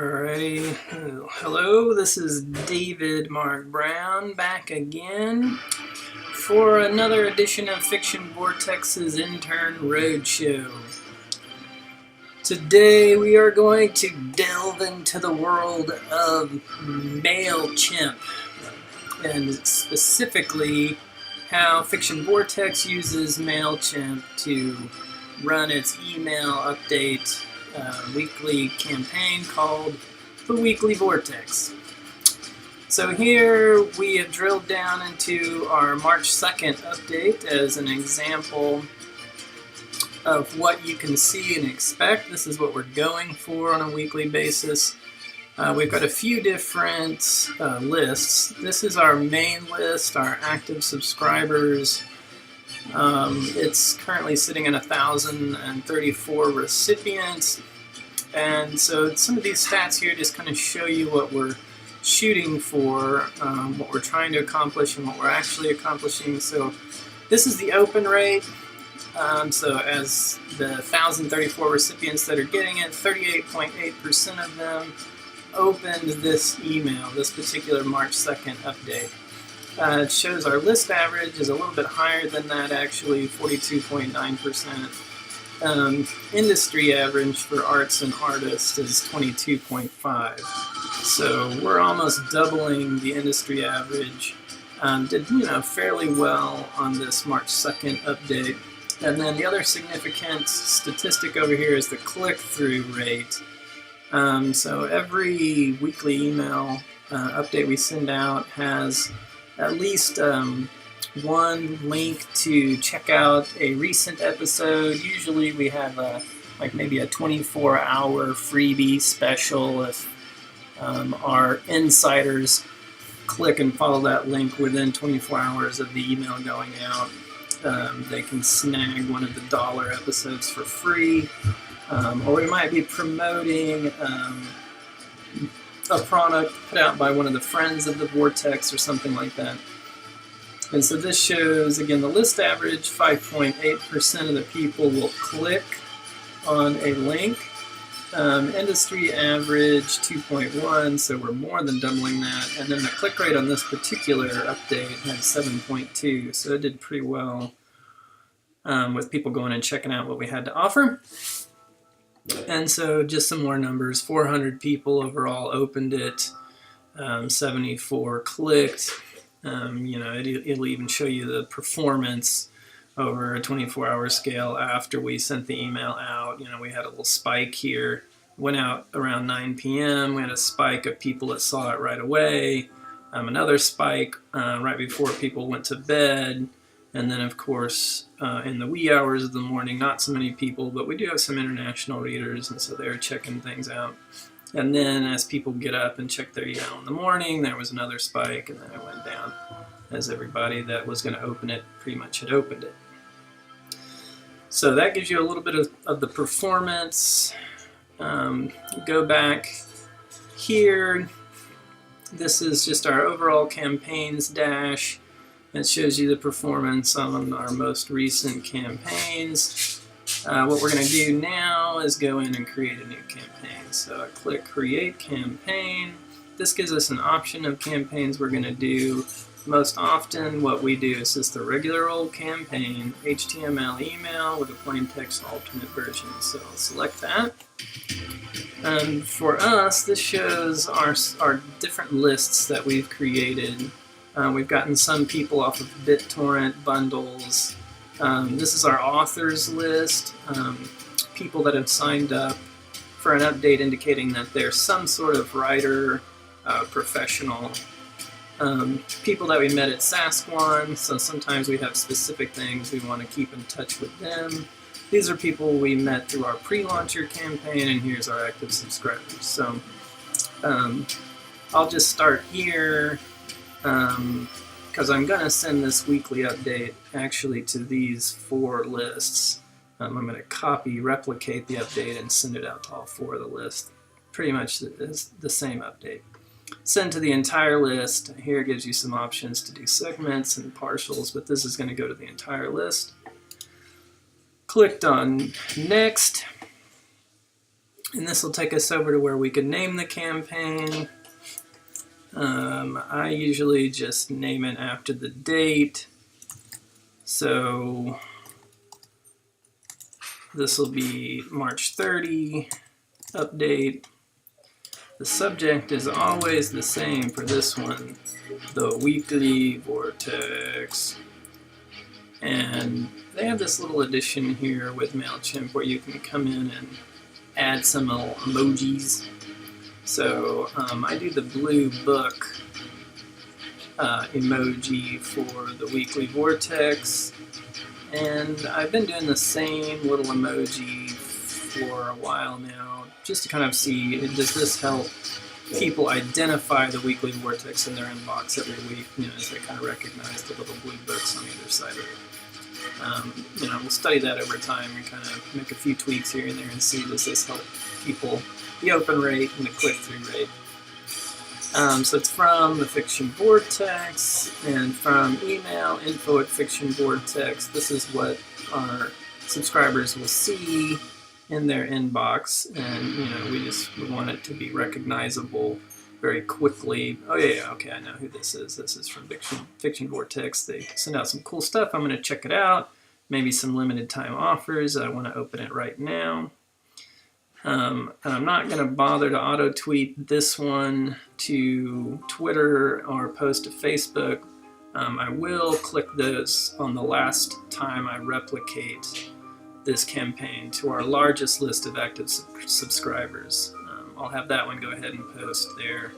Alrighty, hello, this is David Mark Brown back again for another edition of Fiction Vortex's Intern Roadshow. Today we are going to delve into the world of MailChimp, and specifically how Fiction Vortex uses MailChimp to run its email update weekly campaign called the Weekly Vortex. So here we have drilled down into our March 2nd update as an example of what you can see and expect. This is what we're going for on a weekly basis. We've got a few different lists. This is our main list, our active subscribers. It's currently sitting at 1,034 recipients, and so some of these stats here just kind of show you what we're shooting for, what we're trying to accomplish, and what we're actually accomplishing. So this is the open rate. So as the 1,034 recipients that are getting it, 38.8% of them opened this email, this particular March 2nd update. It shows our list average is a little bit higher than that, actually, 42.9%. Industry average for arts and artists is 22.5%. So we're almost doubling the industry average. Did fairly well on this March 2nd update. And then the other significant statistic over here is the click-through rate. So every weekly email update we send out has at least one link to check out a recent episode. Usually we have maybe a 24-hour freebie special. If our insiders click and follow that link within 24 hours of the email going out, they can snag one of the dollar episodes for free. Or we might be promoting a product put out by one of the friends of the Vortex or something like that. And so this shows, again, the list average, 5.8% of the people will click on a link. Industry average, 2.1, so we're more than doubling that. And then the click rate on this particular update had 7.2, so it did pretty well with people going and checking out what we had to offer. And so just some more numbers, 400 people overall opened it, 74 clicked. It'll even show you the performance over a 24-hour scale after we sent the email out. We had a little spike here, went out around 9 p.m. We had a spike of people that saw it right away, another spike right before people went to bed. And then, of course, in the wee hours of the morning, not so many people, but we do have some international readers, and so they're checking things out. And then as people get up and check their email in the morning, there was another spike, and then it went down as everybody that was going to open it pretty much had opened it. So that gives you a little bit of the performance. Go back here. This is just our overall campaigns dash. It shows you the performance on our most recent campaigns. What we're going to do now is go in and create a new campaign. So I click Create Campaign. This gives us an option of campaigns we're going to do. Most often what we do is just the regular old campaign, HTML email with a plain text alternate version. So I'll select that. And for us, this shows our different lists that we've created. We've gotten some people off of BitTorrent bundles. This is our authors list, people that have signed up for an update indicating that they're some sort of writer, professional. People that we met at Sasquatch, so sometimes we have specific things we want to keep in touch with them. These are people we met through our pre-launcher campaign, and here's our active subscribers. So I'll just start here. Because I'm going to send this weekly update actually to these 4 lists. I'm going to replicate the update and send it out to all 4 of the lists. Pretty much the same update. Send to the entire list. Here it gives you some options to do segments and partials, but this is going to go to the entire list. Clicked on Next. And this will take us over to where we can name the campaign. I usually just name it after the date. So this will be March 30 update. The subject is always the same for this one, the weekly Vortex. And they have this little addition here with MailChimp where you can come in and add some little emojis. So I do the blue book emoji for the weekly Vortex, and I've been doing the same little emoji for a while now, just to kind of see, does this help people identify the weekly Vortex in their inbox every week, as they kind of recognize the little blue books on either side of it. We'll study that over time and kind of make a few tweaks here and there and see, does this help people, the open rate and the click-through rate. So it's from the Fiction Vortex and from email, info@Fiction Vortex. This is what our subscribers will see in their inbox, and we want it to be recognizable very quickly. Oh yeah, okay, I know who this is. This is from Fiction Vortex. They send out some cool stuff. I'm going to check it out. Maybe some limited time offers. I want to open it right now. And I'm not going to bother to auto-tweet this one to Twitter or post to Facebook. I will click those on the last time I replicate this campaign to our largest list of active subscribers. I'll have that one go ahead and post there.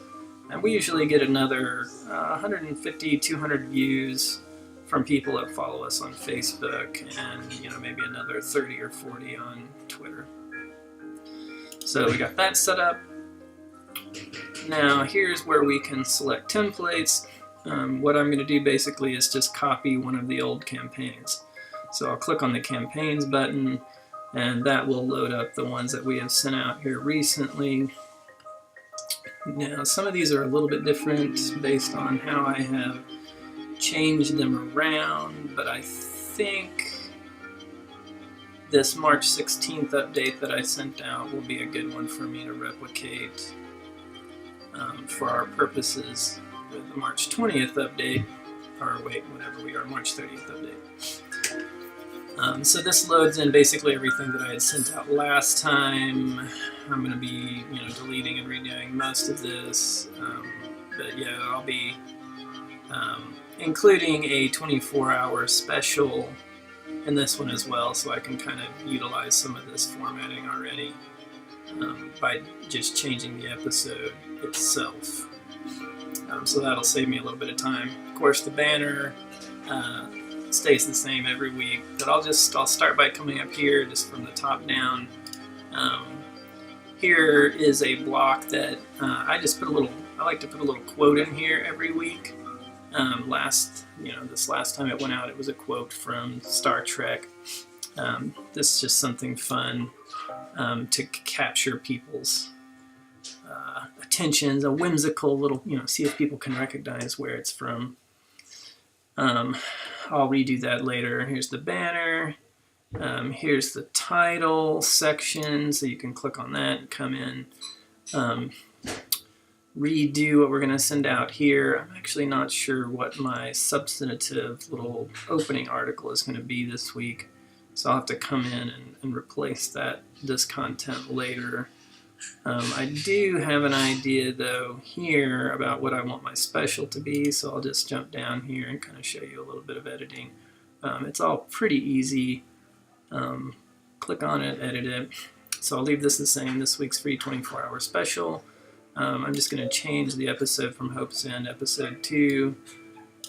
And we usually get another 150, 200 views from people that follow us on Facebook, and maybe another 30 or 40 on Twitter. So we got that set up. Now here's where we can select templates. What I'm going to do basically is just copy one of the old campaigns. So I'll click on the campaigns button, and that will load up the ones that we have sent out here recently. Now some of these are a little bit different based on how I have changed them around, but I think this March 16th update that I sent out will be a good one for me to replicate for our purposes with the March 20th update, or wait, whatever we are, March 30th update. So this loads in basically everything that I had sent out last time. I'm going to be deleting and redoing most of this, but yeah, I'll be including a 24-hour special in this one as well, so I can kind of utilize some of this formatting already by just changing the episode itself. So that'll save me a little bit of time. Of course, the banner stays the same every week, but I'll start by coming up here just from the top down. Here is a block that I like to put a little quote in here every week. This last time it went out, it was a quote from Star Trek. This is just something fun to capture people's attentions, a whimsical little, see if people can recognize where it's from. I'll redo that later. Here's the banner. Here's the title section, so you can click on that and come in. Redo what we're going to send out here. I'm actually not sure what my substantive little opening article is going to be this week, so I'll have to come in and replace this content later. I do have an idea though here about what I want my special to be, so I'll just jump down here and kind of show you a little bit of editing. It's all pretty easy. Click on it, edit it. So I'll leave this the same, this week's free 24-hour special. I'm just going to change the episode from Hope's End, episode 2,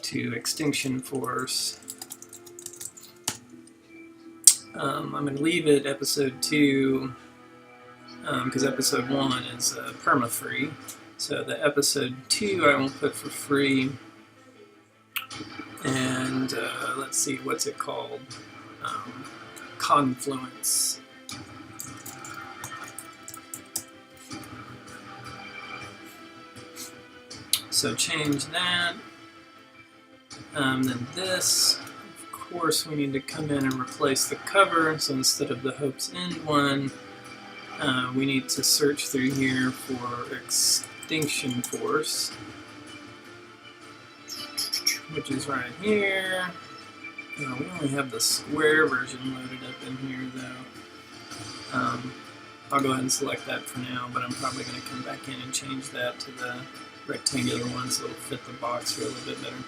to Extinction Force. I'm going to leave it episode 2 because episode 1 is perma-free. So the episode 2 I will put for free. And let's see, what's it called? Confluence. So change that. Then this, of course, we need to come in and replace the cover. So instead of the Hope's End one, we need to search through here for extinction force, which is right here. We only have the square version loaded up in here though. I'll go ahead and select that for now, but I'm probably going to come back in and change that to the rectangular one so it'll fit the box here a little bit better.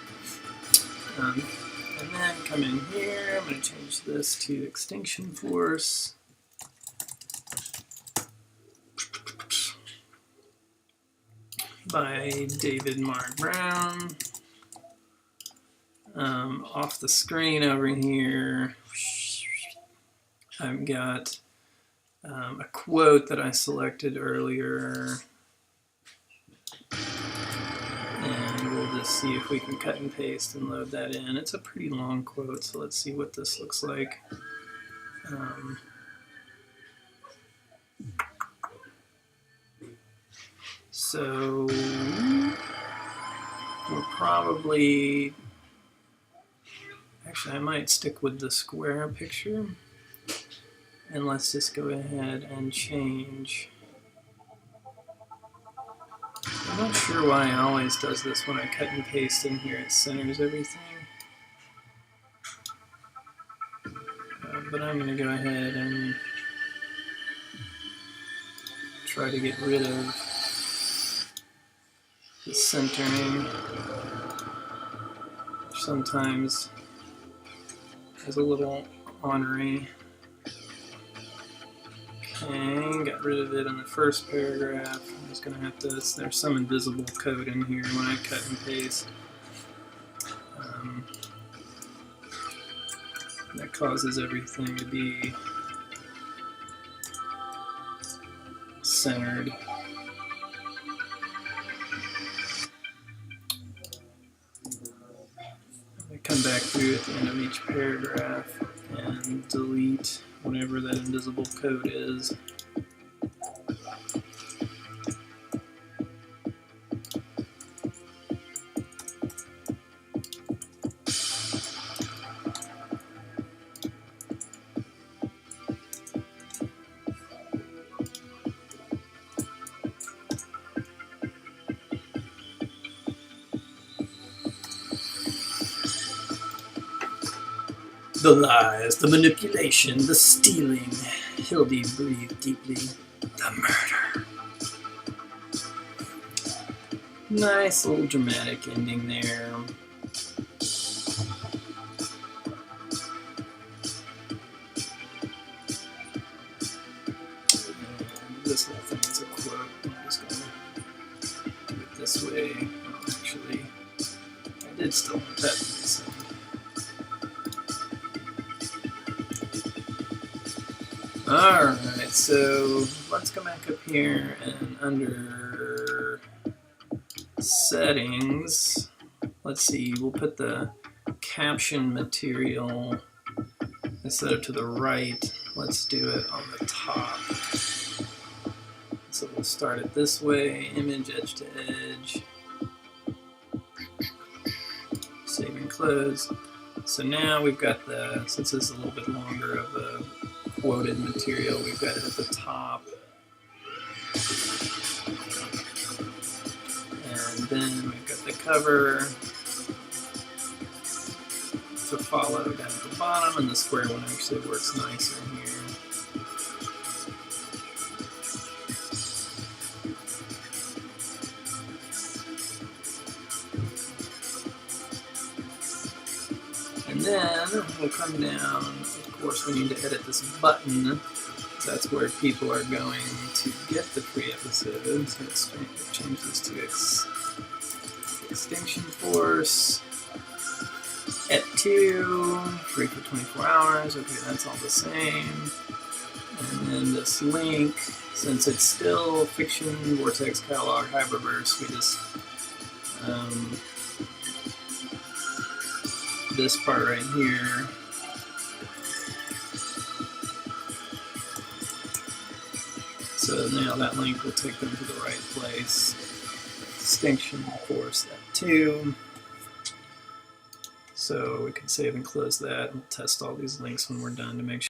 And then come in here, I'm going to change this to extinction force. By David Mark Brown. Off the screen over here, I've got a quote that I selected earlier, and we'll just see if we can cut and paste and load that in. It's a pretty long quote, so let's see what this looks like. So we'll probably, actually I might stick with the square picture, and let's just go ahead and change. I'm not sure why it always does this when I cut and paste in here, it centers everything. But I'm going to go ahead and try to get rid of the centering, which sometimes is a little ornery. Okay, got rid of it in the first paragraph. I'm just going to have to, there's some invisible code in here when I cut and paste. That causes everything to be centered. I come back through at the end of each paragraph and delete whatever that invisible code is. The lies, the manipulation, the stealing. Hildy breathed deeply. The murder. Nice little dramatic ending there. And this whole thing is a quote. I'm just going to do it this way. Oh, actually, I did still want that to be said. Alright, so let's go back up here and under settings, let's see, we'll put the caption material instead of to the right, let's do it on the top. So we'll start it this way, image edge to edge, save and close. So now we've got the, since this is a little bit longer of a quoted material, we've got it at the top, and then we've got the cover to follow down at the bottom, and the square one actually works nicer here. And then we'll come down, of course we need to edit this button, so that's where people are going to get the free episodes. So let's change this to extinction force, Ep3, free for 24 hours, okay, that's all the same. And then this link, since it's still fiction, Vortex, catalog, Hyperverse, we just, this part right here, so now that link will take them to the right place. Extinction force F2. So we can save and close that, and we'll test all these links when we're done to make sure